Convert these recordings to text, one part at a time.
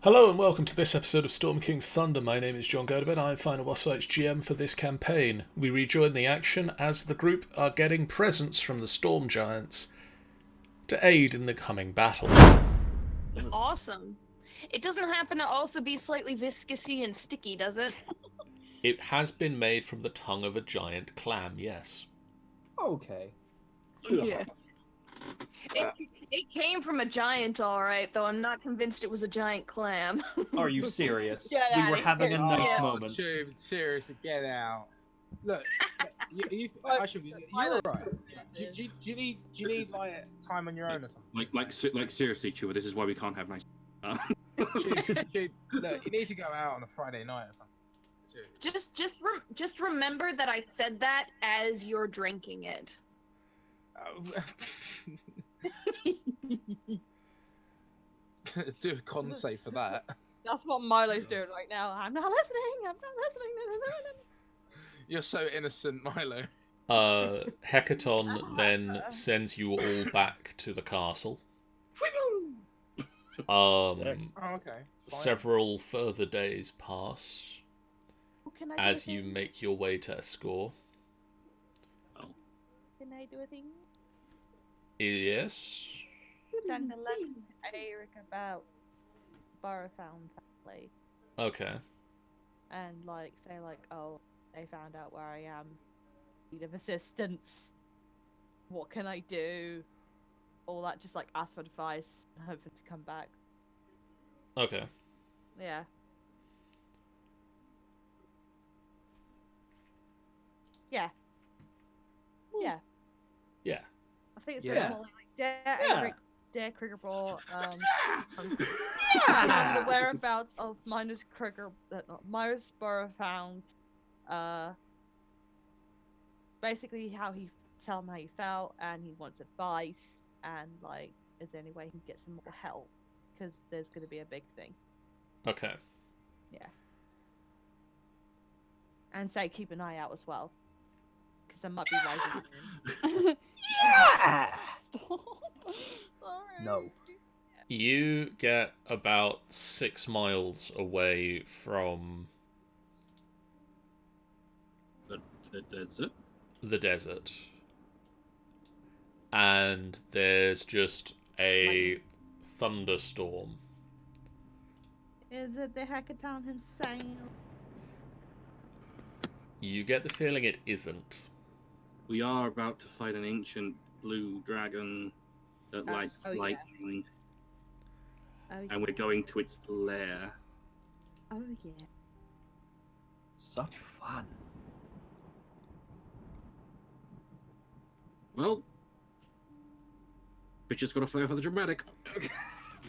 Hello and welcome to this episode of Storm King's Thunder. My name is John Godabed. I'm Final Boss Fights GM for this campaign. We rejoin the action as the group are getting presents from the Storm Giants to aid in the coming battle. Awesome. It doesn't happen to also be slightly viscousy and sticky, does it? It has been made from the tongue of a giant clam, yes. Okay. Yeah. It came from a giant, alright, though I'm not convinced it was a giant clam. Are you serious? Get We outta were having here. a nice Yeah. moment. Dude, seriously, get out. Look, actually, you're right. Do you need like time on your own or something? Like seriously, Chewer, this is why we can't have nice. Dude, look, you need to go out on a Friday night or something. Seriously. Just remember that I said that as you're drinking it. Do a con save for that. That's what Milo's doing right now. I'm not listening. You're so innocent, Milo. Hekaton then sends you all back to the castle. Oh, okay. Fine. Several further days pass Can I do as a you thing? make your way to Escor. Can I do a thing? Yes. Send a letter to Eric about Borofound family Okay. and say oh, they found out where I am. Need of assistance. What can I do? All that, just ask for advice and hope for it to come back. Okay. Yeah. Yeah. Yeah. Yeah. I think it's Yeah. pretty more Dear Yeah. Eric, Dear Kriegerball, and the whereabouts of Myra's Borough found, basically tell him how he felt, and he wants advice, and is there any way he can get some more help, because there's going to be a big thing. Okay. And say keep an eye out as well, because there might be rising in. Yeah! Sorry. No. You get about 6 miles away from The desert. the desert. And there's just a thunderstorm. Is it the Hekaton himself? You get the feeling it isn't. We are about to fight an ancient blue dragon that likes oh, yeah. lightning, Oh, and we're going to its lair. Oh yeah. Such fun. Well, bitch, got a flair for the dramatic.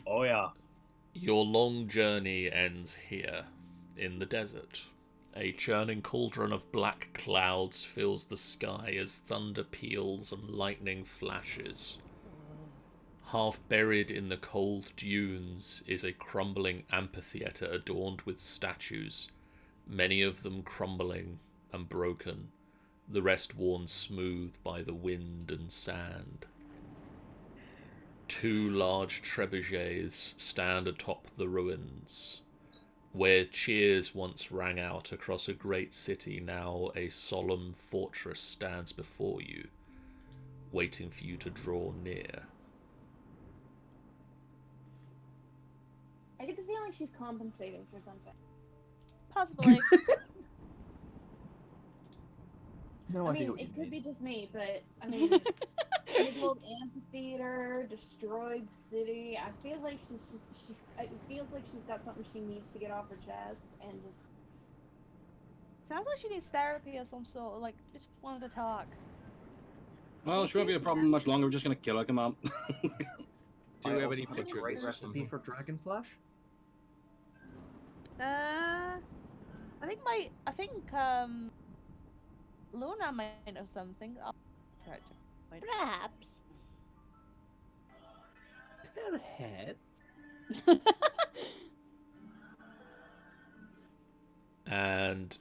Oh yeah. Your long journey ends here, in the desert. A churning cauldron of black clouds fills the sky as thunder peals and lightning flashes. Half buried in the cold dunes is a crumbling amphitheatre adorned with statues, many of them crumbling and broken, the rest worn smooth by the wind and sand. 2 large trebuchets stand atop the ruins. Where cheers once rang out across a great city, now a solemn fortress stands before you, waiting for you to draw near. I get the feeling she's compensating for something. Possibly. No I idea mean, what you it could mean. be just me, but I mean, big old amphitheater, destroyed city. I feel like it feels like she's got something she needs to get off her chest, and just. Sounds like she needs therapy or some sort. Just wanted to talk. Well, she won't be a problem much longer. We're just gonna kill her. Come on. Do I we have also any have a pictures great of recipe them? for dragon flesh. I think Luna might know something. Perhaps. Perhaps. And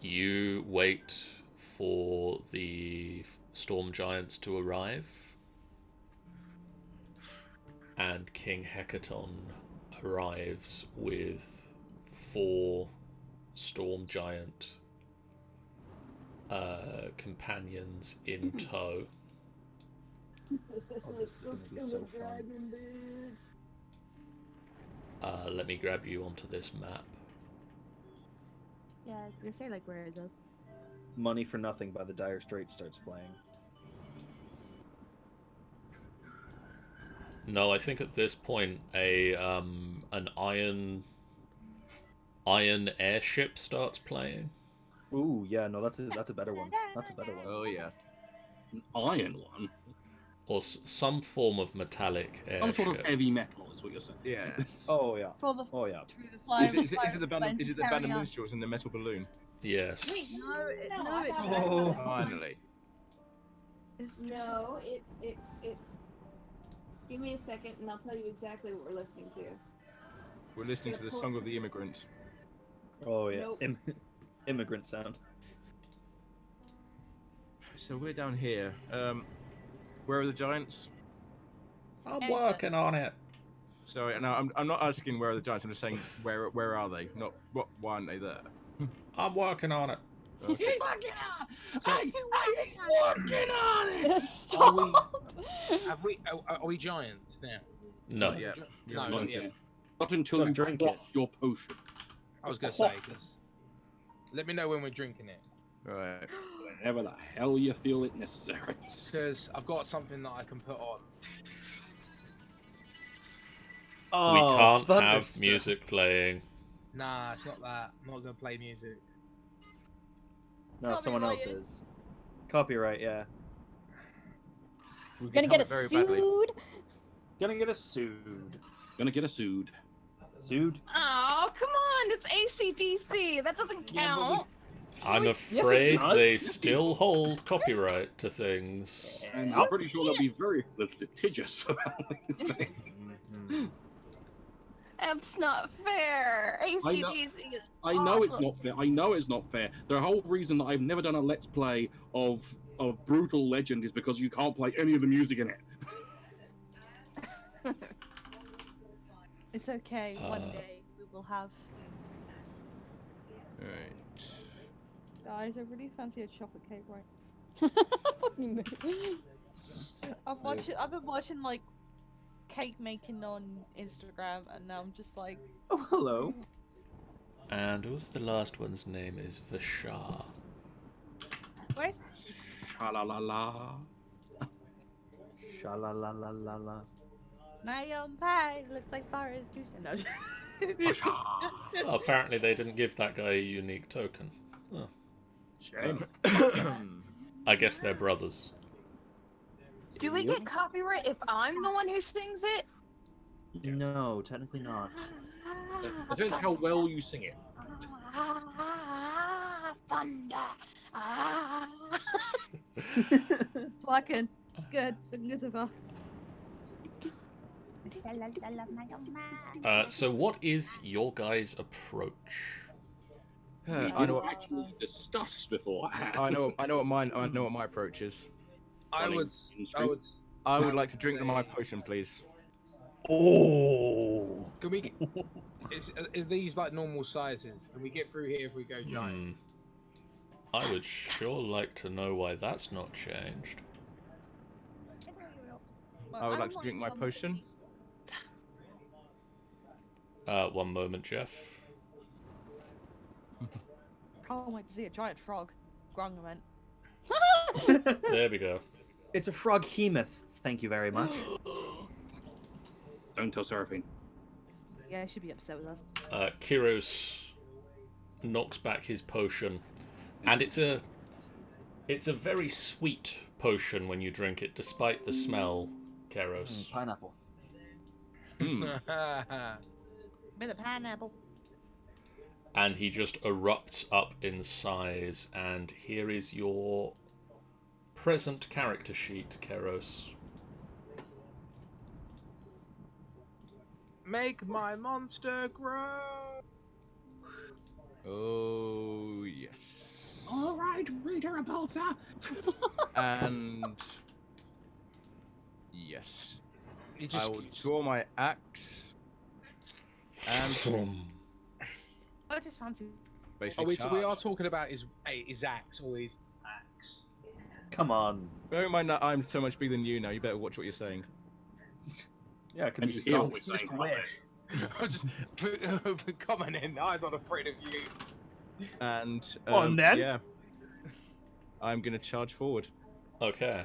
you wait for the storm giants to arrive. and King Hekaton arrives with 4 storm giant companions in tow. Oh, this is gonna be so fun. Let me grab you onto this map. Yeah, I was gonna say, like, where is it? Money for Nothing by the Dire Straits starts playing. No, I think at this point an iron airship starts playing. Ooh, yeah, no, that's a better one. That's a better one. Oh yeah. An iron one? Or some form of metallic Some airship. sort of heavy metal is what you're saying. Yes. Oh yeah. For the Oh yeah. through the flying, Is it the band? Is it the band of minstrels and the metal balloon? Yes. Wait, no, No, it's Oh. Finally. No, it's. Give me a second, and I'll tell you exactly what we're listening to. We're listening to the Song of the Immigrant. Oh yeah. Nope. Immigrant sound. So we're down here. Where are the giants? I'm working on it. Sorry, no, I'm not asking where are the giants. I'm just saying where are they? Not why aren't they there? I'm working on it. Okay. I'm working on it! Stop! Are we giants now? No. Not yet. No, Not not yet. yet. Not until Don't you drink drink it. your potion. I was gonna say, 'cause let me know when we're drinking it, Right. Whenever the hell you feel it necessary. because I've got something that I can put on. Oh, We can't have Thunderstruck. music playing. Nah, it's not that. I'm not gonna play music. No, someone else is. Copyright, yeah. We've Gonna become get it very a badly. sued. Gonna get us sued. Gonna get a sued. Sued? Oh, come on! It's AC/DC. That doesn't Yeah, but count. I'm Yes, it afraid does. they still hold copyright to things. And I'm pretty sure they'll be very litigious about these things. Mhm. That's not fair. AC/DC is I know it's awesome. not fair. I know it's not fair. The whole reason that I've never done a let's play of Brutal Legend is because you can't play any of the music in it. It's okay. One Uh, day we will have. Right. Guys, I really fancy a chocolate cake right. Fucking me. I've been watching like cake making on Instagram, and now I'm just like, Oh, hello. And what's the last one's name? Is Vishar. where's Sha-la-la-la. Sha-la-la-la-la-la. my pie? Looks like Forest Goose. No. Oh, apparently they didn't give that guy a unique token. Oh, Shame. I guess they're brothers. Do we get copyright if I'm the one who sings it? No, technically not. Depends how well you sing it. Thunder. Fucking good. Sing as ever. So what is your guys' approach? I know. Actually discussed beforehand. I know what my approach is. I Running would. in I would. I would like to drink my potion, please. Oh. Can we? Is these like normal sizes? Can we get through here if we go giant? I would sure like to know why that's not changed. I would like to drink my potion. One moment, Jeff. Can't wait to see a giant frog. Grung event. There we go. It's a frog hemoth. Thank you very much. Don't tell Seraphine. Yeah, she should be upset with us. Kiros knocks back his potion, and it's a very sweet potion when you drink it, despite the smell, Keros. Pineapple. Bit of pineapple. And he just erupts up in size, and here is your present character sheet, Keros. Make my monster grow. Oh yes. All right, Rita Repulsa. And yes. You I just. will draw my axe and I just fancy. basically charge. we are talking about his axe or his axe. Come on. Bear in mind that I'm so much bigger than you now. You better watch what you're saying. Yeah, can And you you hear stop? what we're saying, Squish. I'm just commenting. I'm not afraid of you. And On then. yeah, I'm gonna charge forward. Okay.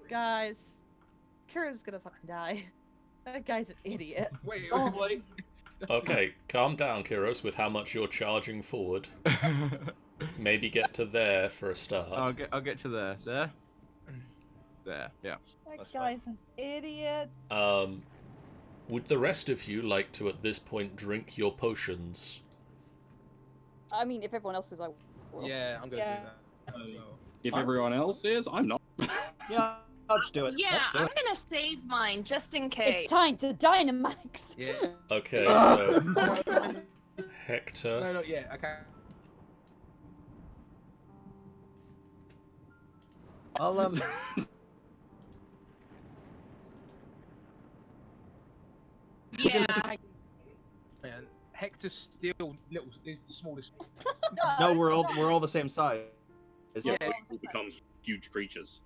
Guys, Kira's gonna fucking die. That guy's an idiot. Wait, Probably. Okay, calm down, Kiros, with how much you're charging forward. Maybe get to there for a start. I'll get to there. There. Yeah. That That's guy's an idiot. Would the rest of you like to, at this point, drink your potions? I mean, if everyone else is, I will. yeah, I'm gonna Yeah. do that. As well. If everyone else is, I'm not. Yeah, I'll just do it. Yeah, Let's do I'm it. gonna save mine just in case. It's time to Dynamax. Yeah. Okay, so No, Hector. not yet. Okay. I'll Yeah. Man, Hector's still little. Is the smallest. No, we're all the same size. Yeah, Yeah. we become huge creatures.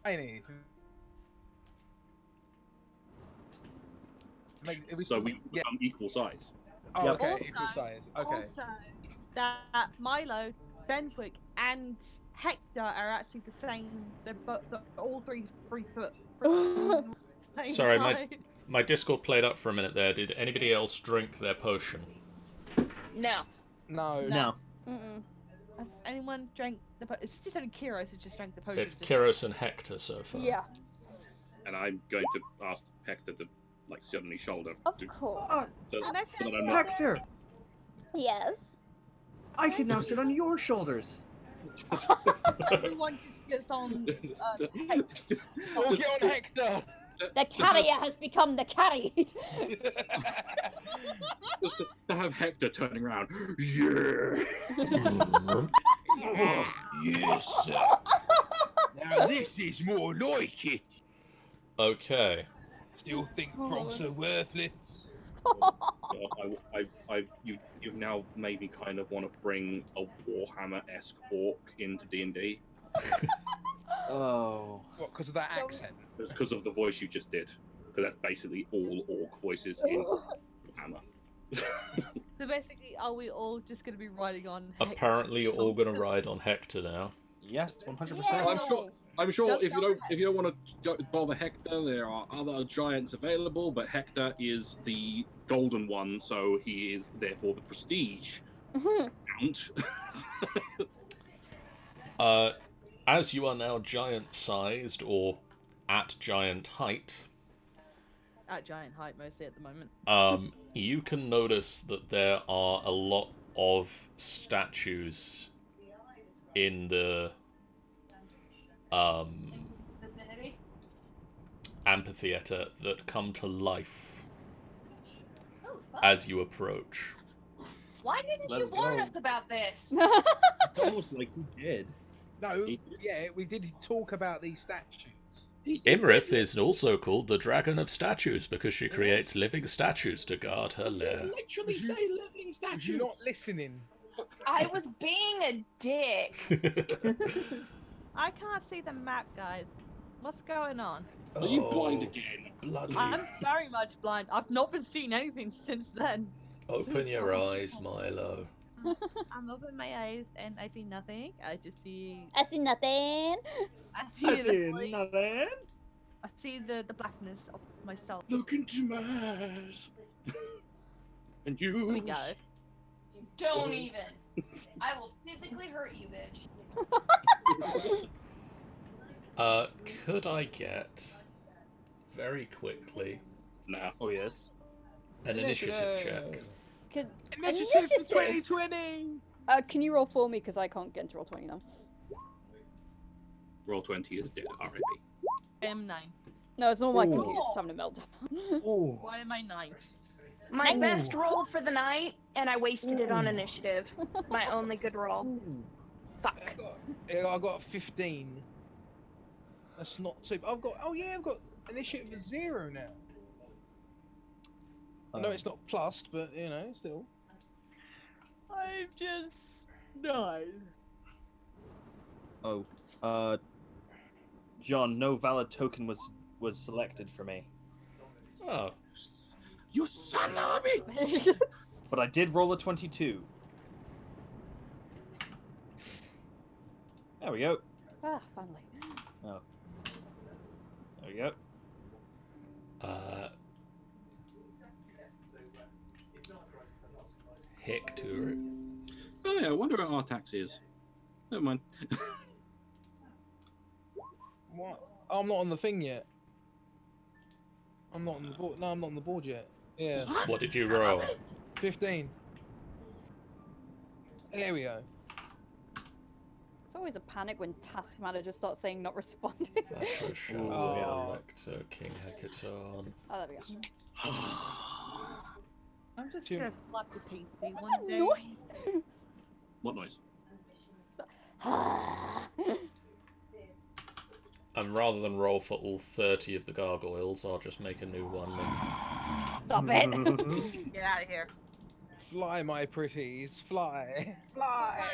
Ain't it? So we become equal size. Oh, Yep. okay. Also- Equal size. Okay. Also, that Milo, Fenwick, and Hector are actually the same. They're all 3 foot. Same Sorry, size. my Discord played up for a minute there. Did anybody else drink their potion? No. No. No. Mm-mm. Has anyone drank the potion? It's just only Kiros who just drank the potion. It's Kiros and Hector so far. Yeah, And I'm going to ask Hector to sit on his shoulder. of to- course. so, And I so that I'm said- not. Hector, Yes. I can now sit on your shoulders. Everyone just gets on. Hector. Oh, get on Hector. The carrier has become the carried. Just to have Hector turning around. Yeah. Yes, sir. Now this is more like it. Okay. Still think frogs are worthless. You've now made me kind of want to bring a Warhammer-esque orc into D&D. Oh. What? Because of that accent? It's because of the voice you just did. Because that's basically all orc voices in Warhammer. So basically, are we all just going to be riding on Hector's Apparently, you're all gonna shoulders? ride on Hector now. Yes, 100%. Well, I'm sure Don't if you go don't want to bother Hector, there are other giants available, but Hector is the golden one, so he is therefore the prestige count. As you are now giant-sized or at giant height, At giant height, mostly at the moment. you can notice that there are a lot of statues in the Vicinity. amphitheater that come to life Oh, fuck. as you approach. Why didn't Let's you warn go. us about this? Almost like you did. No. Yeah, we did talk about these statues. Iymrith is also called the Dragon of Statues because she creates living statues to guard her lair. Literally say living You're statues. not listening. I was being a dick. I can't see the map, guys. What's going on? Are you blind again? Bloody. I'm very much blind. I've not been seeing anything since then. Open your eyes, Milo. I'm opening my eyes and I see nothing. I just see. I see nothing. I see the. I see the blackness of myself. Look into my eyes. And you. Here we go. Don't even. I will physically hurt you, bitch. Could I get, very quickly, Nah. Oh, yes. an initiative check? Could, Initiative for 2020. Can you roll for me? Because I can't get into roll 20 now. Roll 20 is dead already. I am 9. No, it's not my Ooh. computer. It's having a meltdown. Ooh. Why am I 9? My best roll for the night, and I wasted it on initiative. My only good roll. Fuck. I got 15. That's not too. I've got. Oh yeah, I've got Initiative is 0 now. I know it's not plussed, but you know, still. I'm just 9. Oh, John, no valid token was selected for me. Oh, You son of a bitch! But I did roll a 22. There we go. Ah, finally. Oh. There we go. Hector. Oh yeah, I wonder what Artax is. Never mind. What? Oh, I'm not on the thing yet. I'm not on the board. No, I'm not on the board yet. Yeah, What did you roll? 15. There we go. It's always a panic when task manager starts saying not responding. Fascia, Shadow, Oh. Elector, King Hekaton. Oh, there we go. I'm just Two- gonna slap the PC What's one that day. noise? What noise? And rather than roll for all 30 of the gargoyles, I'll just make a new one. And... Stop it! Get out of here. Fly, my pretties, fly, fly.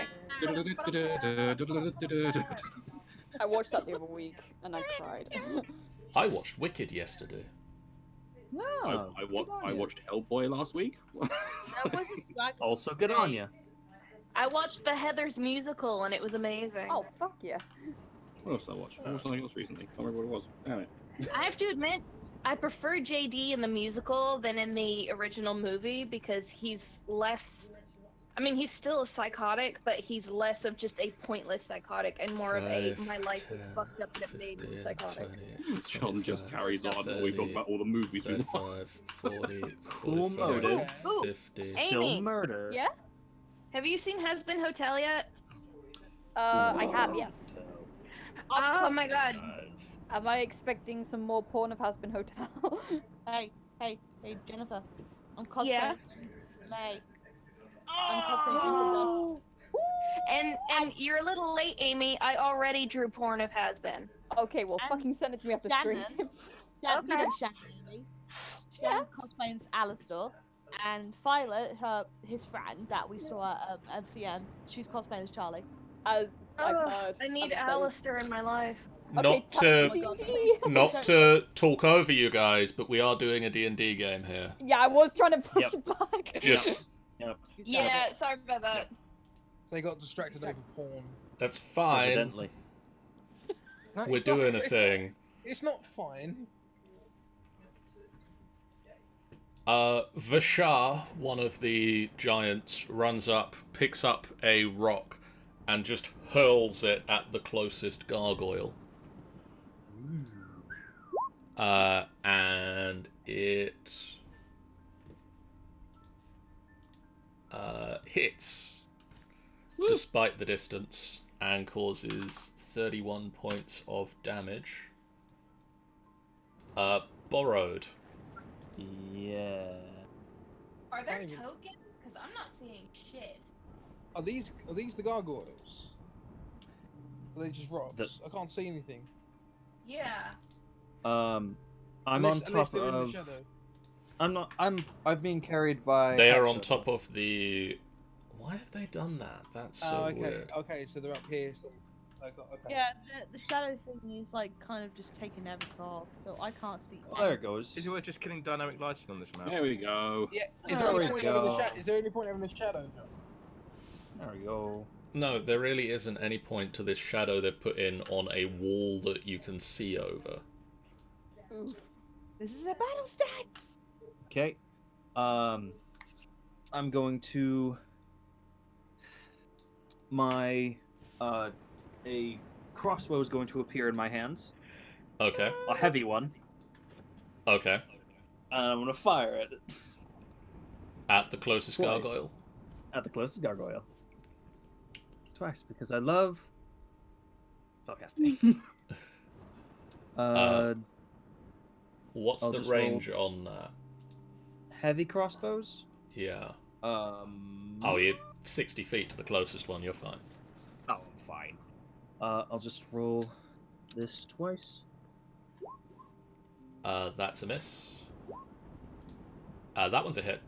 I watched that the other week and I cried. I watched Wicked yesterday. No. I watched Hellboy last week. That wasn't exactly Also, good on you. I watched the Heathers musical and it was amazing. Oh, fuck yeah. What else did I watch? I watched something else recently. Can't remember what it was. Anyway. I have to admit, I prefer JD in the musical than in the original movie because he's less. I mean, he's still a psychotic, but he's less of just a pointless psychotic and more of a my life is fucked up and it made me psychotic. John just carries on while we talk about all the movies we watch. 40, Cool 45, motive. Ooh, 50. Still Amy. murder. Yeah? Have you seen Husband Hotel yet? I have, yes. Oh my god. Am I expecting some more porn of Has Been Hotel? Hey, Jennifer. I'm cosplaying. Yeah? May. I'm cosplaying Infidel. And you're a little late, Amy. I already drew porn of Has Been. Okay, well, And fucking send it to me after stream. Shannon. You Okay. know Shannon, Amy. Shannon's cosplaying as Alistair. And Violet, his friend that we saw at MCM, she's cosplaying as Charlie. As I've Ugh, heard. I need I'm excited. Alistair in my life. Okay, Not to D&D. not to talk over you guys, but we are doing a D&D game here. Yeah, I was trying to push Yep. it back. Just Yeah, sorry about that. They got distracted over porn. that's fine. Evidently. No, We're it's not- doing a it's thing. It's not fine. Vashar, one of the giants, runs up, picks up a rock, and just hurls it at the closest gargoyle. And it hits, despite the distance, and causes 31 points of damage. Borrowed. Yeah. Are there Not even- tokens? Because I'm not seeing shit. Are these the gargoyles? Are they just rocks? I can't see anything. Yeah. I'm Unless- on unless top they're in the of. shadow. I'm not. I'm being carried by. They are on Hector. top of the... Why have they done that? That's so Oh, okay. weird. Okay, so they're up here. So I got okay. Yeah, the shadow thing is like kind of just taking everything off, so I can't see. Oh, there it goes. Is it worth just killing dynamic lighting on this map? There we go. Yeah. There we go. Is there any point having a shadow? John? There we go. No, there really isn't any point to this shadow they've put in on a wall that you can see over. Oof. This is a battle stats. Okay. I'm going to my a crossbow is going to appear in my hands, Okay, a heavy one, okay. and I'm going to fire at it At the closest Twice. gargoyle. at the closest gargoyle. Twice because I love spellcasting. What's I'll the just range on that? Heavy crossbows. Yeah. Oh, You're 60 feet to the closest one, you're fine. I'm fine. I'll just roll this twice. That's a miss. That one's a hit.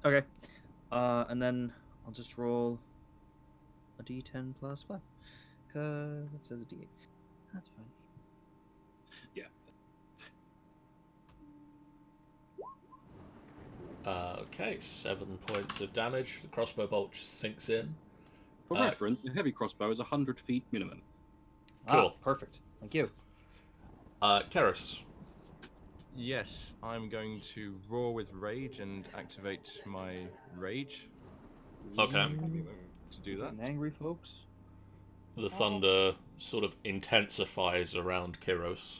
Okay. And then I'll just roll a d10 plus 5. Cause that says a d8. That's fine. Yeah. Okay, 7 points of damage. The crossbow bolt sinks in. For reference, a heavy crossbow is 100 feet minimum. Cool. Perfect. Thank you. Keris. Yes, I'm going to roar with rage and activate my rage. Okay. To do that. Angry folks. The thunder sort of intensifies around Kiros.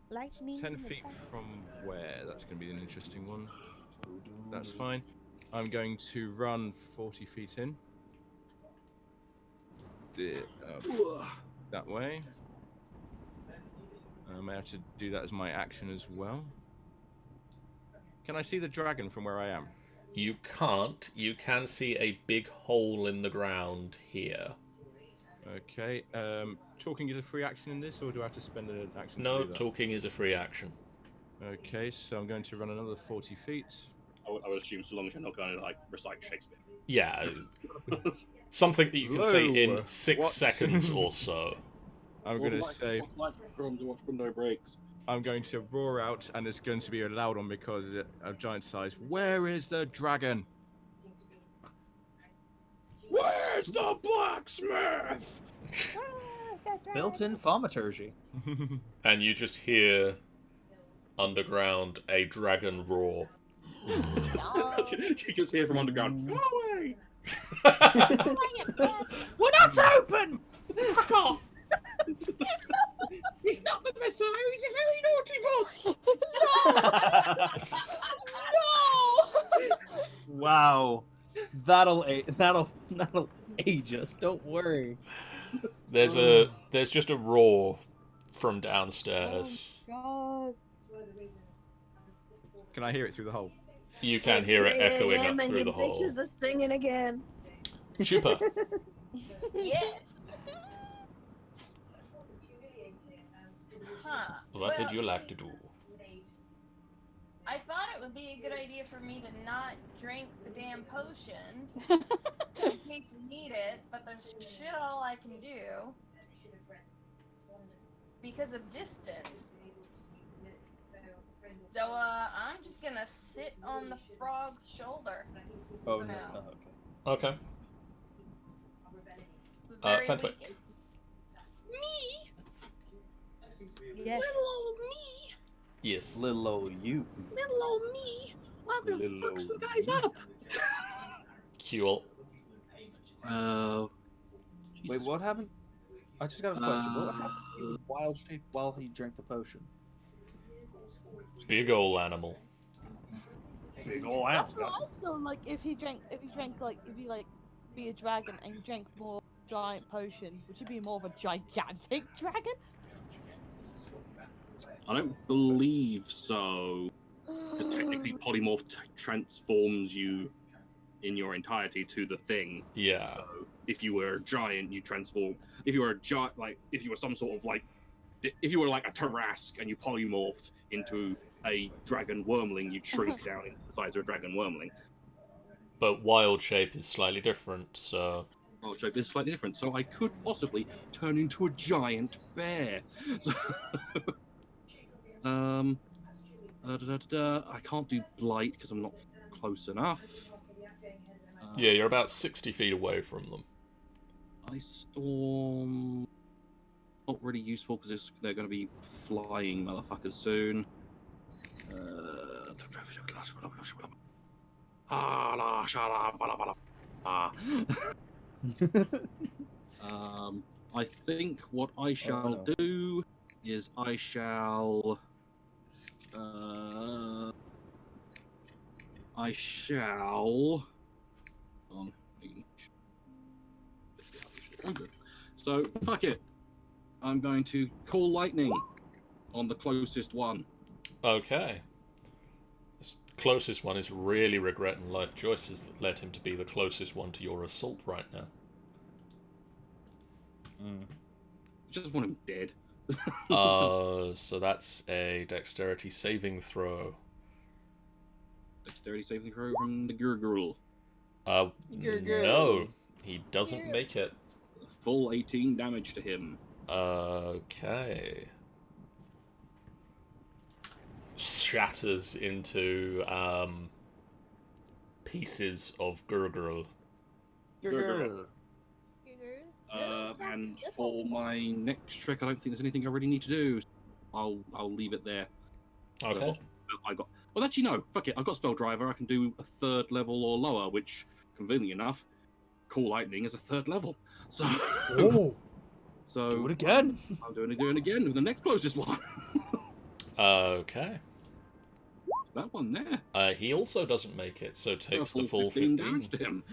Lightning. 10 feet from where? That's going to be an interesting one. That's fine. I'm going to run 40 feet in. That way. I may have to do that as my action as well. Can I see the dragon from where I am? You can't. You can see a big hole in the ground here. Okay. Talking is a free action in this, or do I have to spend an action No, to do that? talking is a free action. Okay, so I'm going to run another 40 feet. I would assume so long as you're not going to like recite Shakespeare. Yeah. Something that you can say in Hello. 6 What? seconds or so. I'm going to say... Watch window breaks. I'm going to roar out, and it's going to be a loud one because it's of giant size. Where is the dragon? Where's the blacksmith? Built-in thaumaturgy. And you just hear underground a dragon roar. You just hear from underground. Go away! We're not open! Fuck off! He's not the Messiah, he's a very naughty boss! Wow. That'll age us, don't worry. There's just a roar from downstairs. God. Can I hear it through the hole? You can hear it echoing up and through you the hole. bitches are singing again. Chupa. Yes. Huh. What would Well, you like see, to do? I thought it would be a good idea for me to not drink the damn potion in case we need it, but there's shit all I can do because of distance. So, I'm just gonna sit on the frog's shoulder. Oh, for no. now. Oh, okay. Okay. It's very Fenwick. weak. Yes. Yes. Little old you. Little old me, I'm gonna Little fuck some old guys you. up. Cool. Wait, what happened? I just got a question. What happened to the wild shape while he drank the potion? Big ol' animal. Big ol' That's what I thought. Like, if he be a dragon and he drank more giant potion, would he be more of a gigantic dragon? I don't believe so. Because technically polymorph transforms you in your entirety to the thing. Yeah. So if you were a giant, you transform. If you were a giant, like if you were some sort of like, if you were like a Tarask and you polymorphed into a dragon wormling, you'd shrink down into the size of a dragon wormling. But wild shape is slightly different, so... Wild shape is slightly different, so I could possibly turn into a giant bear. So, I can't do blight because I'm not close enough. Yeah, you're about 60 feet away from them. Ice storm, not really useful because they're going to be flying motherfuckers soon. I think what I shall do is I shall. So fuck it. I'm going to call lightning on the closest one. Okay. This closest one is really regretting life choices that led him to be the closest one to your assault right now. Just want him dead. So that's a dexterity saving throw. Dexterity saving throw from the Gurgle. No, he doesn't make it. Full 18 damage to him. Okay. Shatters into pieces of Gurgle. And for my next trick, I don't think there's anything I really need to do. I'll leave it there. Okay. I got. Well, actually, no. Fuck it. I've got Spell Driver. I can do a 3rd level or lower, which, conveniently enough, Cool Lightning is a 3rd level. So. Oh. So. Do it again. I'm doing it again with the next closest one. Okay. That one there. He also doesn't make it, so takes the full 15 15. damage to him.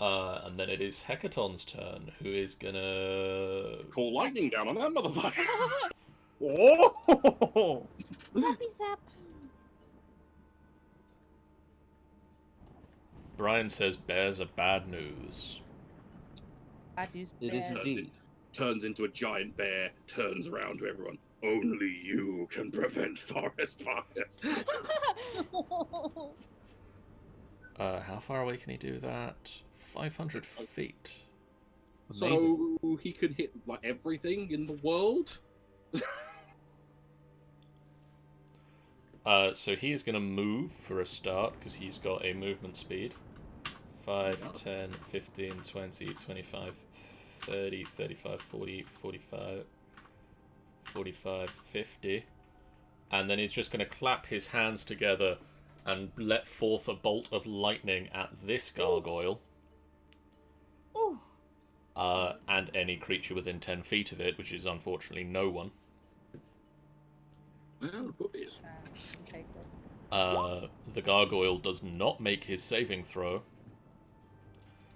And then it is Hekaton's turn, who is gonna Call lightning down on that motherfucker. Oh! Zappy zap. Brian says bears are bad news. Bad news. It is bear. indeed. Turns into a giant bear, turns around to everyone. Only you can prevent forest fires. How far away can he do that? 500 feet. Amazing. So he could hit like everything in the world. So he is going to move for a start, because he's got a movement speed. 5, 10, 15, 20, 25, 30, 35, 40, 45, 45, 50. And then he's just going to clap his hands together and let forth a bolt of lightning at this gargoyle. And any creature within 10 feet of it, which is unfortunately no one. Well, puppies. Okay, cool. The gargoyle does not make his saving throw,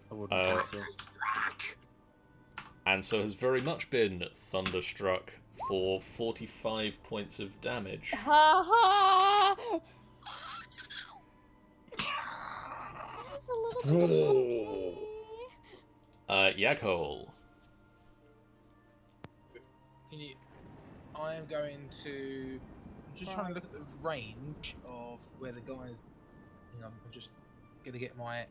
I wouldn't think so. and so has very much been thunderstruck for 45 points of damage. Ha ha! That's a little bit okay. Yaghol. Can you? I am going to. I'm just trying to look at the range of where the guys. I'm just gonna get my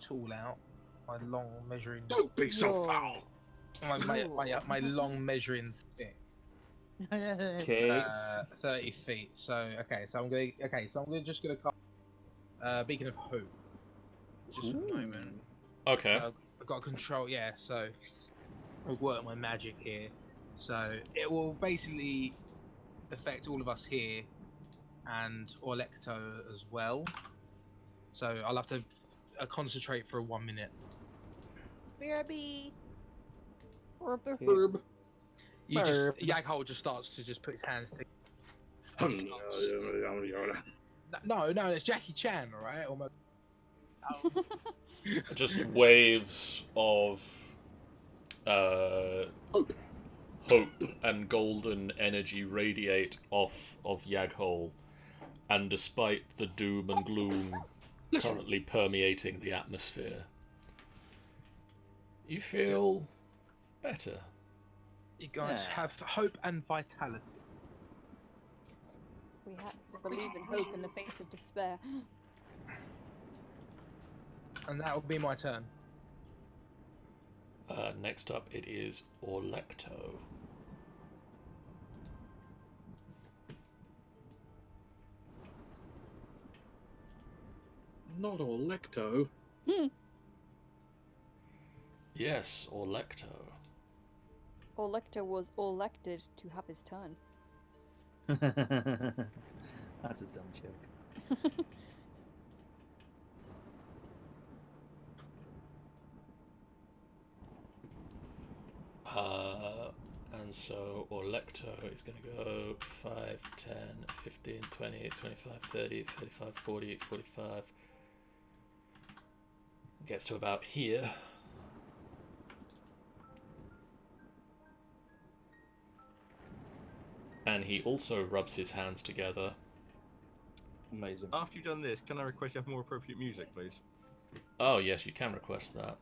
tool out, my long measuring. Don't be so Whoa. foul. My long measuring stick. Okay. 30 feet. So I'm just gonna cast Beacon of Hope. Just for a moment. Okay. So I've got control. Yeah. So I'll work my magic here. So it will basically affect all of us here, and Orlecto as well. So I'll have to concentrate for 1 minute. BRB. Herb. Yaghol just starts to just put his hands together. No, it's Jackie Chan, alright? Almost. Just waves of hope and golden energy radiate off of Yaghol, and despite the doom and gloom currently permeating the atmosphere, you feel better. You guys have hope and vitality. We have to believe in hope in the face of despair. And that will be my turn. Next up, it is Orlecto. Not Orlecto. Yes, Orlecto. Orlecto was elected to have his turn. That's a dumb joke. And so Orlecto is going to go 5, 10, 15, 20, 25, 30, 35, 40, 45. Gets to about here. And he also rubs his hands together. Amazing. After you've done this, can I request you have more appropriate music, please? Oh, yes, you can request that.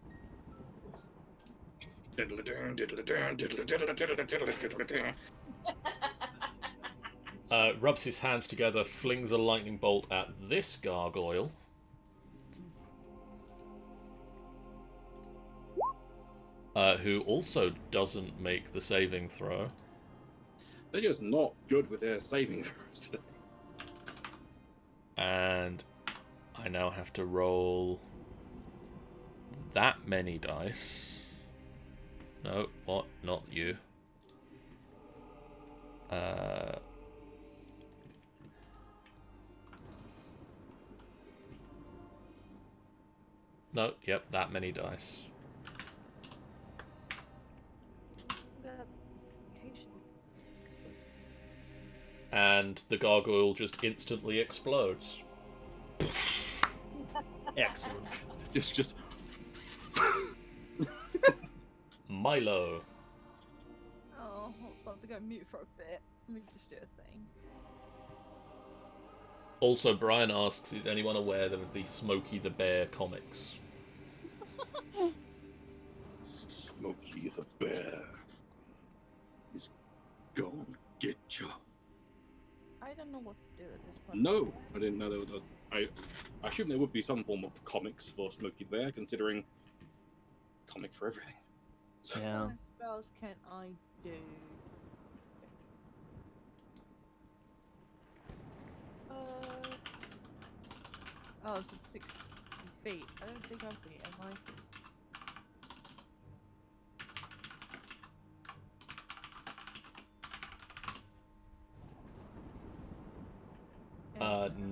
Rubs his hands together, flings a lightning bolt at this gargoyle. Who also doesn't make the saving throw. They're just not good with their saving throws today. And I now have to roll that many dice. No, what? Not you. No, yep, that many dice. And the gargoyle just instantly explodes. Excellent. Just. Milo. Oh, I was about to go mute for a bit. Let me just do a thing. Also, Brian asks, is anyone aware of the Smokey the Bear comics? Smokey the Bear is gonna get you. I don't know what to do at this point. No, I didn't know there was a. I assume there would be some form of comics for Smokey the Bear, considering comic for everything. Yeah. What spells can I do? Oh, it's 60 feet. I don't think I'm feet, am I?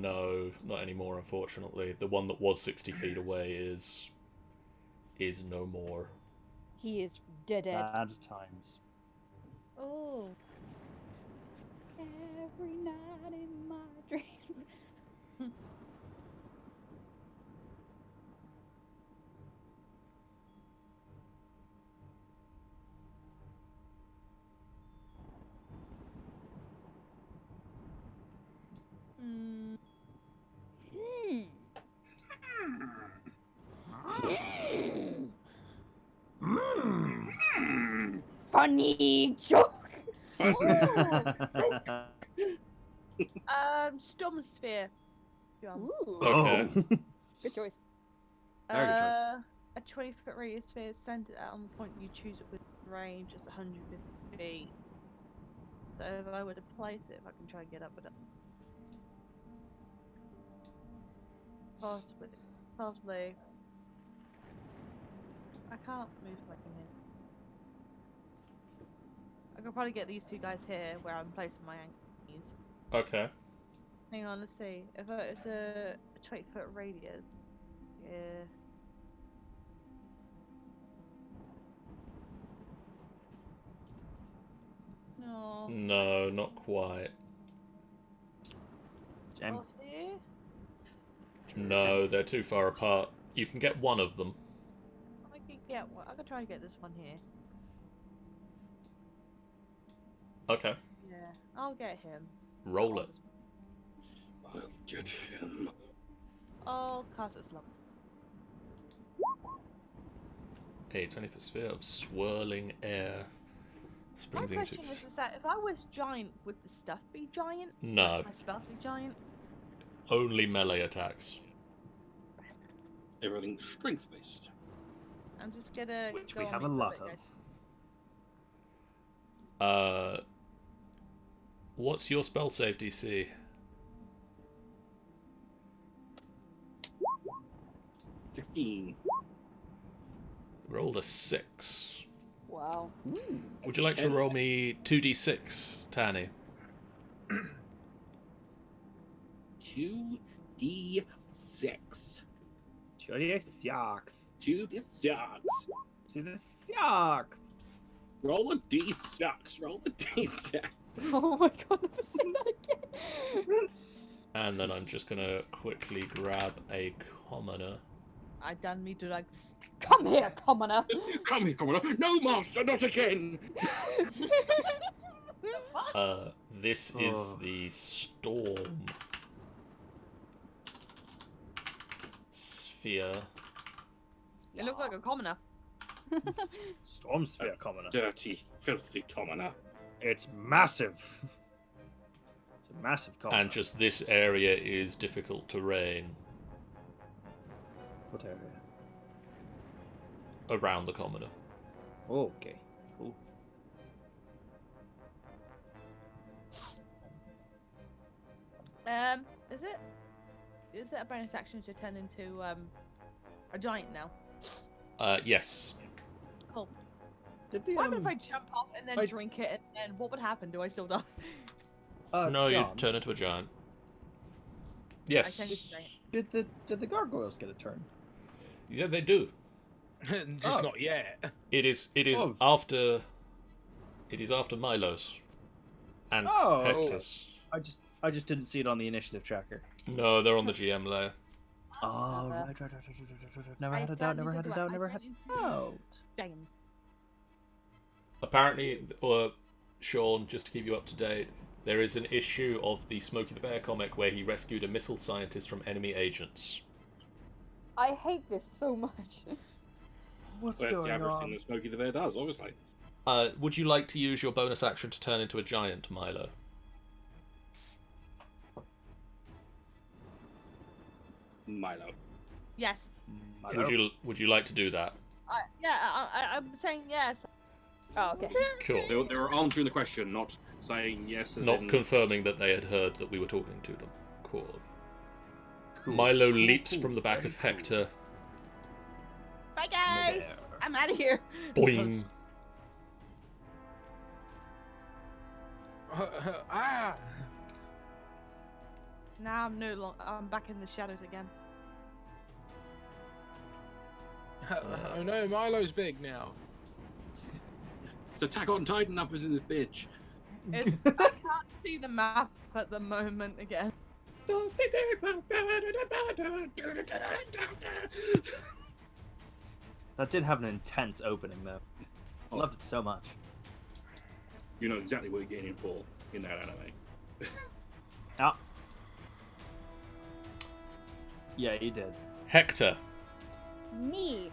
No, not anymore, unfortunately. The one that was 60 feet away is no more. He is dead. Bad times. Oh. Every night in my dreams. Funny joke. Storm Sphere. Ooh. Okay. Good choice. Very good choice. A 20-foot radius sphere is centered out on the point you choose it with range is 150 feet. So if I were to place it, if I can try and get up with it. Possibly. I can't move like in here. I could probably get these two guys here where I'm placing my knees. Okay. Hang on, let's see. If it's a 20-foot radius. Yeah. No. No, not quite. Shame. Off here? No, they're too far apart. You can get one of them. I can get one. I could try and get this one here. Okay. Yeah, I'll get him. Roll it. I'll get him. I'll cast it slump. A 20-foot sphere of swirling air. My Springs into question is that if I was giant, would the stuff be giant? No, Would my spells be giant? only melee attacks. Everything's strength based. I'm just gonna Which go we on have a me for lot bit, of. guys. What's your spell save DC? 16. Rolled a 6. Wow. Would you like to roll me 2d6, Tanny? 2d6. 2d6. 2d6. 2d6. Roll a d6. Roll a d6. Oh my god, I've seen that again. And then I'm just gonna quickly grab a commoner. I done me drugs. Come here, commoner. Come here, come on. No, master, not again. This is the Storm Sphere. It looked like a commoner. Storm Sphere commoner. Dirty, filthy commoner. It's massive. It's a massive commoner. And just this area is difficult terrain What area? around the commoner. Oh, okay. Cool. Is it a bonus action to turn into a giant now? Yes. Cool. Did the What happens if I jump off and then drink it, and then what would happen? Do I still die? No, you John, turn into a giant. I Yes. turn into a giant. did the gargoyles get a turn? Yeah, they do. Just not yet. It is Oh. after. It is after Milos and Oh. Hectus. I just didn't see it on the initiative tracker. No, they're on the GM layer. Oh, right. Never had a doubt, never had a doubt, never had a doubt. Damn. Apparently, Sean, just to keep you up to date, there is an issue of the Smokey the Bear comic where he rescued a missile scientist from enemy agents. I hate this so much. What's Well, it's the going average on? thing that Smokey the Bear does, obviously. Would you like to use your bonus action to turn into a giant, Milo? Milo. Yes. Would you like to do that? I'm saying yes. Oh, okay. Cool. They were answering the question, not saying yes. As Not in... confirming that they had heard that we were talking to them. Cool. Cool. Milo leaps Cool. from the back Very of Hector. Bye guys. I'm out of here. Boing. Ah! Now I'm back in the shadows again. Oh no, Milo's big now. It's Attack on Titan up as in this bitch. I can't see the map at the moment again. That did have an intense opening, though. I loved it so much. You know exactly what you're getting in for in that anime. Ah. Yeah, you did. Hector. Me.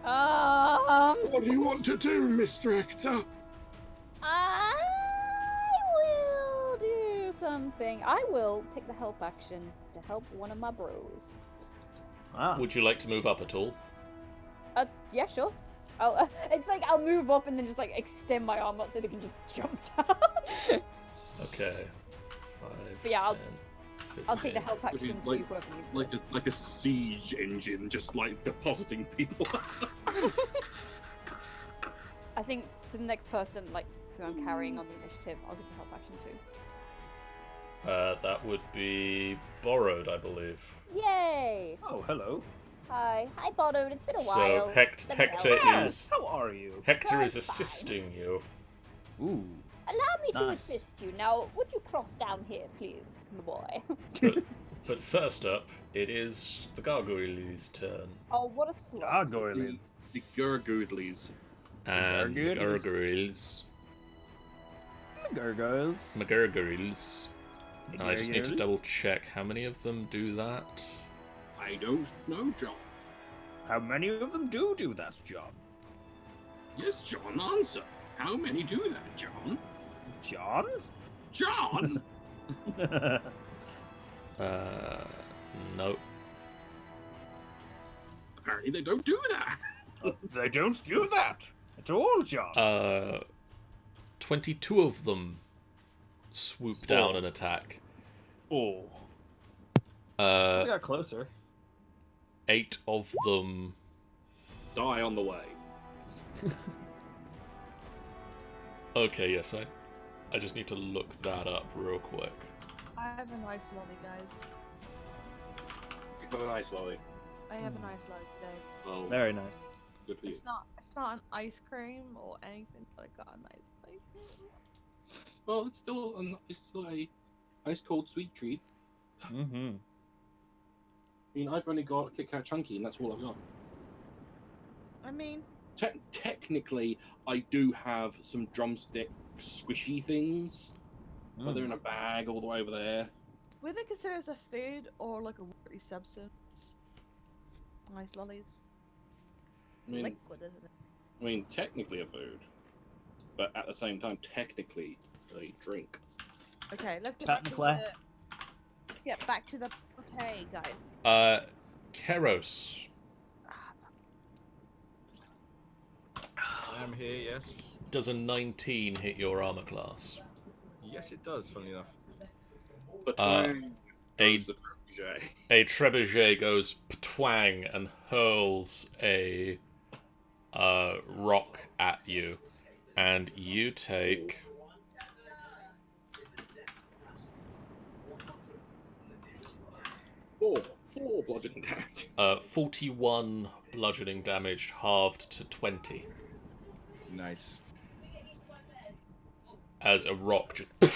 What do you want to do, Mr. Hector? I will do something. I will take the help action to help one of my bros. Ah. Would you like to move up at all? Yeah, sure. It's like I'll move up and then just like extend my arm out so they can just jump down. Okay. 5, But yeah, 10, I'll take the 15. help action to Like- whoever needs it. Like a siege engine, just like depositing people. I think to the next person, like who I'm carrying on the initiative, I'll give the help action too. That would be borrowed, I believe. Yay! Oh, hello. Hi, Borrowed. It's been a So while. Hector Let me help. is Yes, how are you? Hector is That's fine. assisting you. Ooh. Allow me to Nice. assist you. Now, would you cross down here, please, my boy? But first up, it is the gargoyle's turn. Oh, what a slug. Gargoyle. The Gurgoodlies. And Gargoyles. gargoyles. Gargoyles. McGurgoyles. I just need to Gargoyles. double check how many of them do that. I don't know, John. How many of them do that, John? Yes, John, answer. How many do that, John? John? John! No. Apparently they don't do that. They don't do that at all, John. 22 of them swoop down and attack. Oh. We got closer. 8 of them. Die on the way. Okay, yes, I just need to look that up real quick. I have a nice lolly, guys. Have a nice lolly. I have a nice lolly today. Well, Very nice. good for you. It's not an ice cream or anything, but I got a nice lolly. Well, it's still a ice cold sweet treat. Mm-hmm. I mean, I've only got a Kit Kat Chunky, and that's all I've got. I mean, Technically, I do have some drumstick squishy things, but they're in a bag all the way over there. would it consider as a food or like a watery substance? Nice lollies. I mean, liquid, isn't it? I mean, technically a food, but at the same time, technically a drink. Okay, let's get Technically. back to the pate, guys. Keros. I am here, yes. Does a 19 hit your armor class? Yes, it does, funnily enough. But a the trebuchet. a trebuchet goes twang and hurls a rock at you, and you take 4 bludgeoning damage. 41 bludgeoning damage, halved to 20, Nice. as a rock just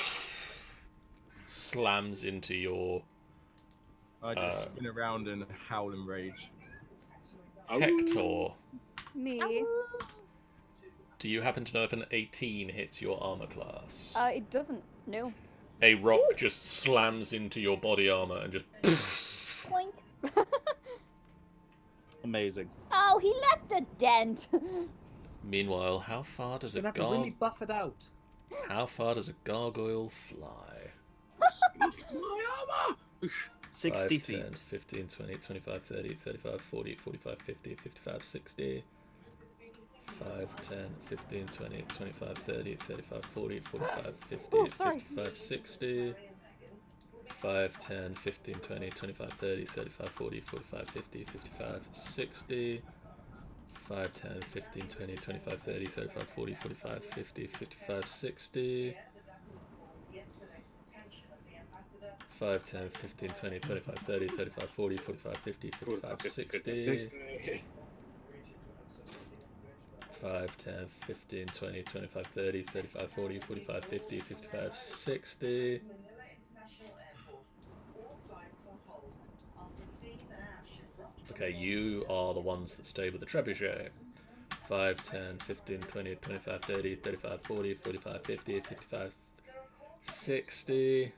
slams into your I just spin around and howl in rage. Hector. Me. Do you happen to know if an 18 hits your armor class? It doesn't. No. A rock just slams into your body armor and just Boink. Amazing. Oh, he left a dent. Meanwhile, how far does a Gonna have to really buff it out. How far does a gargoyle fly? Scuffed my armor! 60 5, feet. 10, 15, 20, 25, 30, 35, 40, 45, 50, 55, 60. 5, 10, 15, 20, 25, 30, 35, 40, 45, 50, Oh, sorry. 55, 60. 5, 10, 15, 20, 25, 30, 35, 40, 45, 50, 55, 60. 5, 10, 15, 20, 25, 30, 35, 40, 45, 50, 55, 60. 5, 10, 15, 20, 25, 30, 35, 40, 45, 50, 55, 60. 5, 10, 15, 20, 25, 30, 35, 40, 45, 50, 55, 60. Okay, you are the ones that stay with the trebuchet. 5, 10, 15, 20, 25, 30, 35, 40, 45, 50, 55, 60.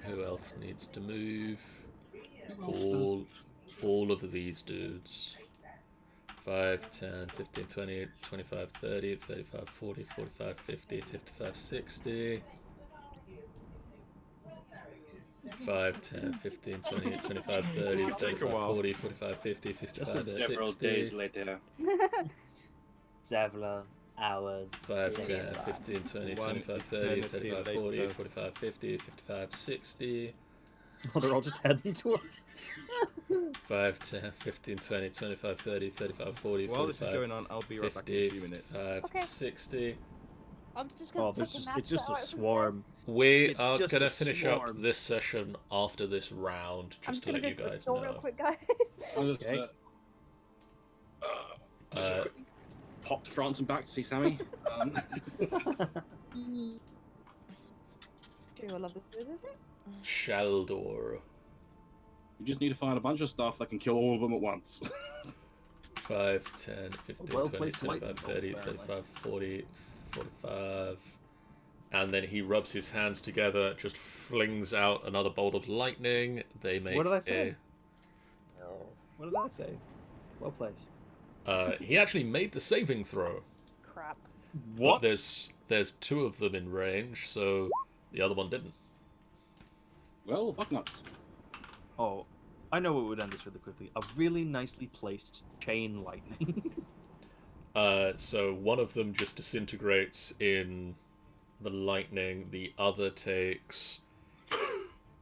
Who else needs to move? All of these dudes. 5, 10, 15, 20, 25, 30, 35, 40, 45, 50, 55, 60. 5, 10, 15, 20, 25, 30, This could take a 35, while. 40, 45, 50, 55, Several 60. days later. Several hours. 5, 10, later. 15, 20, One 25, 30, eternity 35, 40, later. 45, 50, 55, 60. Oh, they're all just heading towards. 5, 10, 15, 20, 25, 30, 35, 40, While this is 45, going on, I'll be right back in 50, a few minutes. 55, Okay. 60. I'm just gonna Oh, there's take a just, match it's just that a out from swarm. this. We It's are just going to a finish up swarm. this session after this round, I'm just just to gonna let go you to the guys store real know. quick, guys. I'll just, Okay. just Uh, quick pop to France and back to see Sammy. Do I love this food, is it? Shaldor. We just need to find a bunch of stuff that can kill all of them at once. 5, 10, 15, 20, well-placed 25, lightning 30, bolts, 35, 40, 45. And then he rubs his hands together, just flings out another bolt of lightning. They make What did I say? What did I say? Well placed. He actually made the saving throw. Crap. But there's 2 of them in range, so the other one didn't. Well, fuck nuts. Oh, I know what would end this really quickly. A really nicely placed chain lightning. So one of them just disintegrates in the lightning. The other takes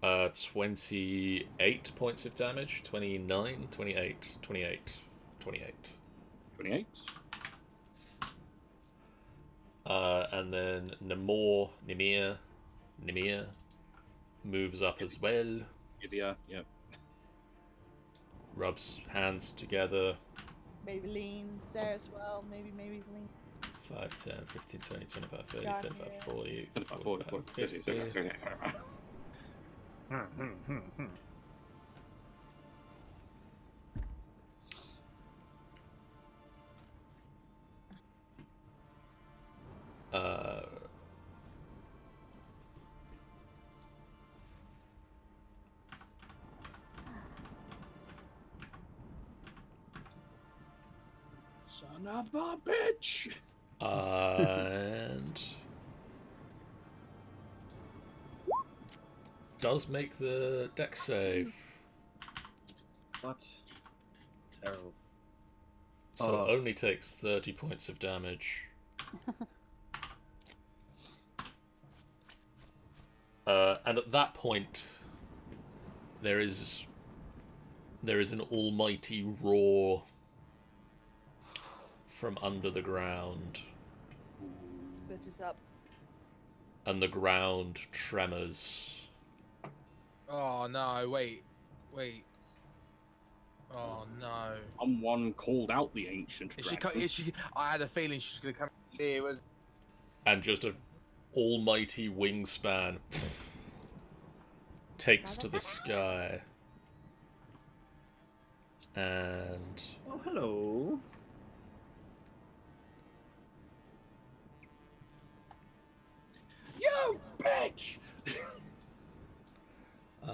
28 points of damage. 29? 28. 28. 28. 28. And then Nimir moves up as well. Yeah. Rubs hands together. Maybe leans there as well. Maybe lean. 5, 10, 15, 20, 25, 30, Got 35, it. 40, 45, 45, 50, 50. Son of a bitch! And does make the dex save. What? Terrible. So Oh. only takes 30 points of damage. And at that point, there is an almighty roar from under the ground, Bitch is up. and the ground tremors. Oh no! Wait. Oh no! Someone called out the ancient Is she? dragon. Is she? I had a feeling she was gonna come here. Was And just an almighty wingspan takes to the sky. And Oh, hello. You bitch! Do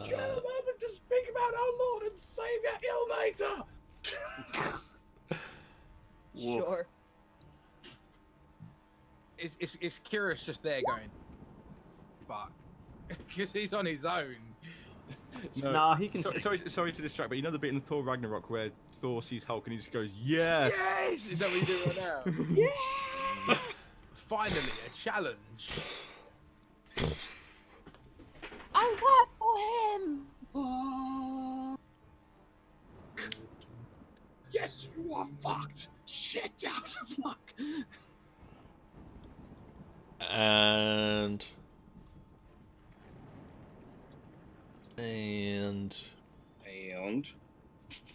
you have a moment to speak about our Lord and Saviour Iymrith? Sure. is Curious just there going? Fuck. Because he's on his own. No, Nah, he can. sorry to distract, but you know the bit in Thor Ragnarok where Thor sees Hulk and he just goes, "Yes." Yes! Is that what you're doing right now? Yeah! Finally, a challenge. I clap for him. Yes, you are fucked. Shit out of luck. And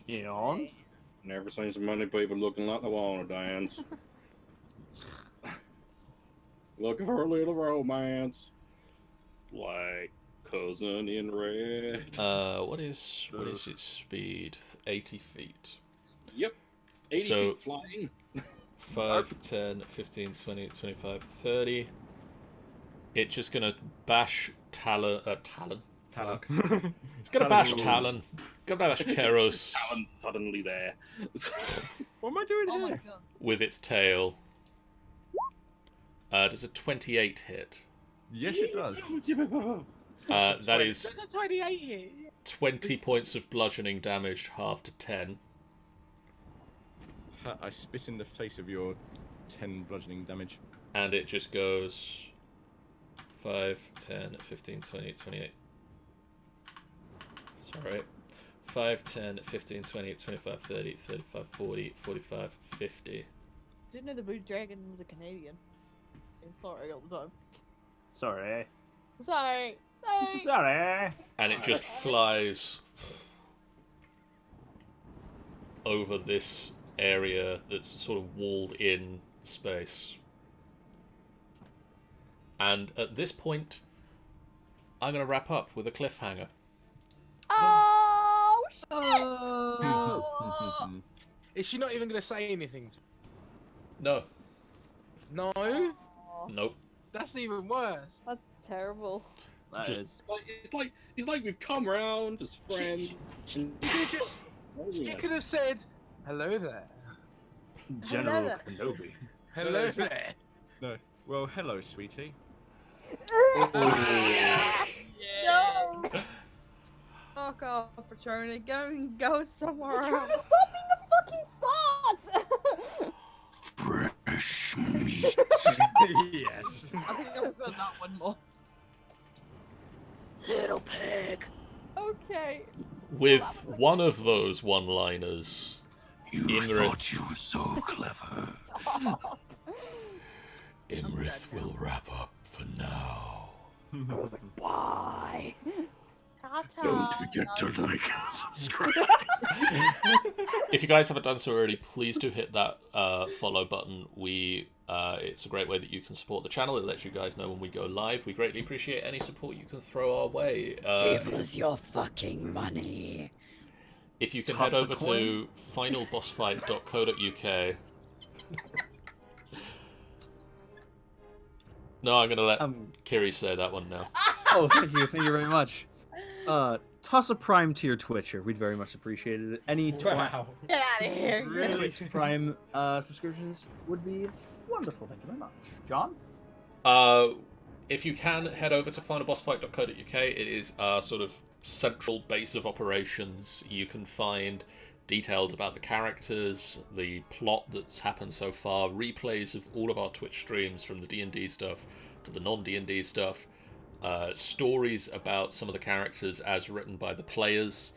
Yawn. Never seen so many people looking like they want to dance. Looking for a little romance, like cousin in red. what is its speed? 80 feet. Yep. 80 So- feet flying. 5, 10, 15, 20, 25, 30. It's just gonna bash Talon. Talon. It's gonna bash Talon. Gonna bash Keros Talon's suddenly there. What am I doing Oh my here? god. with its tail. Does a 28 hit? Yes, it does. That is There's a 28 here. 20 points of bludgeoning damage, half to 10. I spit in the face of your 10 bludgeoning damage. And it just goes 5, 10, 15, 20, 28. Sorry. 5, 10, 15, 20, 25, 30, 35, 40, 45, 50. Didn't know the Blue Dragon was a Canadian. I'm sorry all the time. Sorry. Sorry. Sorry. Sorry. And it just flies over this area that's sort of walled in space. And at this point, I'm going to wrap up with a cliffhanger. Oh shit! Oh. Is she not even going to say anything? No. No? Aw, Nope. That's even worse. that's terrible. That Just- is. It's like we've come round as friends. She could have said, hello there. General there. Kenobi. Hello there. No. Well, hello, sweetie. No. Fuck off, Patrona. Go somewhere We're trying to else. stop being a fucking thought. Fresh meat. Yes. I think I prefer that one more. Little pig. Okay. With one of those one-liners, You Iymrith. thought you were so clever. Stop. Iymrith will wrap up for now. Bye. Ta-ta. Don't forget to like and subscribe. If you guys haven't done so already, please do hit that follow button. It's a great way that you can support the channel. It lets you guys know when we go live. We greatly appreciate any support you can throw our way. Give us your fucking money. If you can Tops head a over coin. to finalbossfight.co.uk. No, I'm going to let Kiri say that one now. Oh, thank you very much. toss a Prime to your Twitcher. We'd very much appreciate it. Any Wow. Get out of here. Twitch Prime subscriptions would be wonderful. Thank you very much. John? If you can, head over to finalbossfight.co.uk. It is our sort of central base of operations. You can find details about the characters, the plot that's happened so far, replays of all of our Twitch streams from the D&D stuff to the non-D&D stuff, stories about some of the characters as written by the players.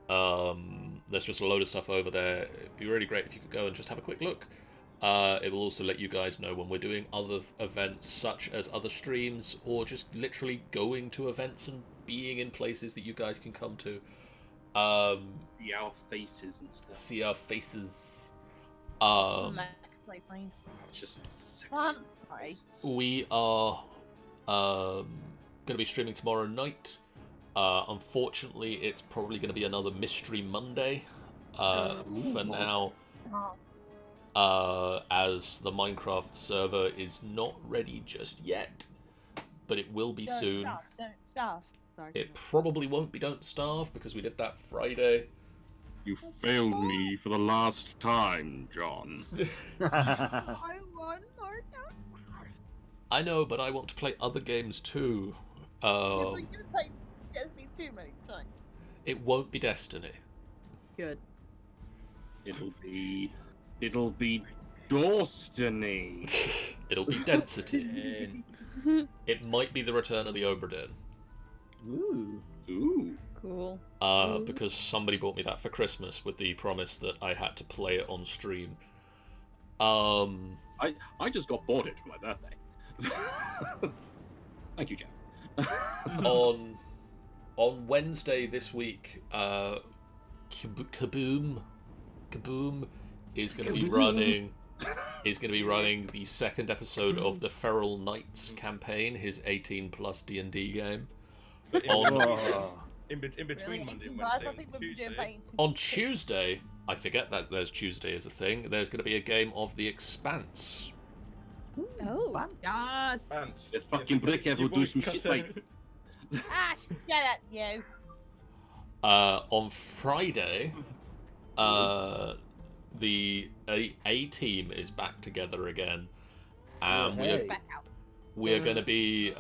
There's just a load of stuff over there. It'd be really great if you could go and just have a quick look. It will also let you guys know when we're doing other events, such as other streams, or just literally going to events and being in places that you guys can come to. See our faces and stuff. See our faces. It's just Sorry. We are going to be streaming tomorrow night. Unfortunately, it's probably going to be another Mystery Monday for now. As the Minecraft server is not ready just yet, but it will be soon. Don't starve. Sorry. It probably won't be Don't Starve, because we did that Friday. You failed me for the last time, John. I want more Don't Starve. I know, but I want to play other games too. Yeah, but you played Destiny too many times. It won't be Destiny. Good. It'll be Destiny. It'll be Density. It might be the Return of the Obra Dinn. Ooh. Cool. Because somebody bought me that for Christmas with the promise that I had to play it on stream. I just got bought it for my birthday. Thank you, Jeff. on Wednesday this week, Kaboom is going to be running the second episode of the Feral Knights campaign, his 18+ D&D game. In between Really? Monday and I Wednesday. think we'll be doing Tuesday. painting. On Tuesday, I forget that there's Tuesday as a thing, there's going to be a game of The Expanse. Oh. Yes. Ants. The fucking brickhead will do some shit like... Ash, get at you. On Friday, the A team is back together again, and Back out. we are going to be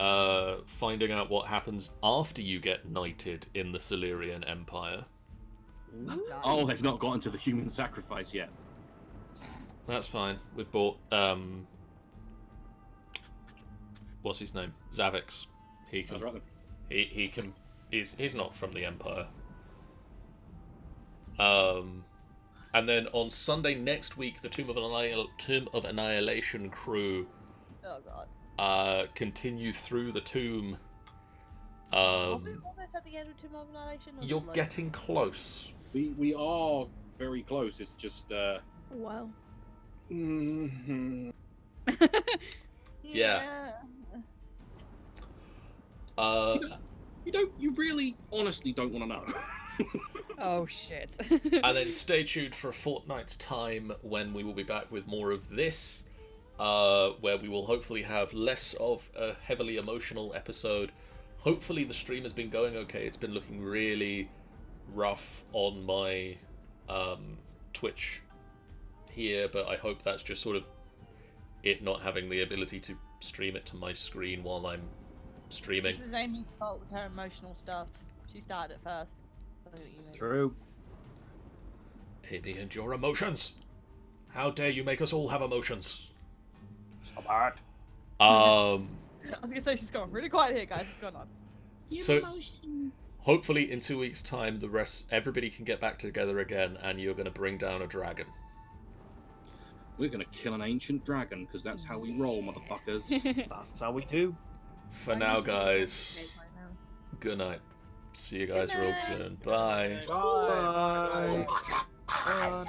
finding out what happens after you get knighted in the Silurian Empire. Oh, they've not gotten to the human sacrifice yet. That's fine. We've bought what's his name? Zavix. He can. That's right then. He can. He's not from the Empire. And then on Sunday next week, the Tomb of Annihilation crew Oh god. continue through the tomb. Are we almost at the end of Tomb of Annihilation? or You're close? getting close. We are very close. It's just Wow. mhm. Yeah. You really honestly don't want to know. Oh shit. And then stay tuned for a fortnight's time when we will be back with more of this, where we will hopefully have less of a heavily emotional episode. Hopefully the stream has been going okay. It's been looking really rough on my Twitch here, but I hope that's just sort of it not having the ability to stream it to my screen while I'm streaming. This is Amy's fault with her emotional stuff. She started it first. True. Amy and your emotions. How dare you make us all have emotions? So bad. I was gonna say she's gone really quiet here, guys. What's going on? So hopefully in 2 weeks' time, everybody can get back together again, and you're going to bring down a dragon. We're gonna kill an ancient dragon because that's how we roll, motherfuckers. That's how we do. For now, guys. Good night. See you guys real soon. Bye. Bye. Bye.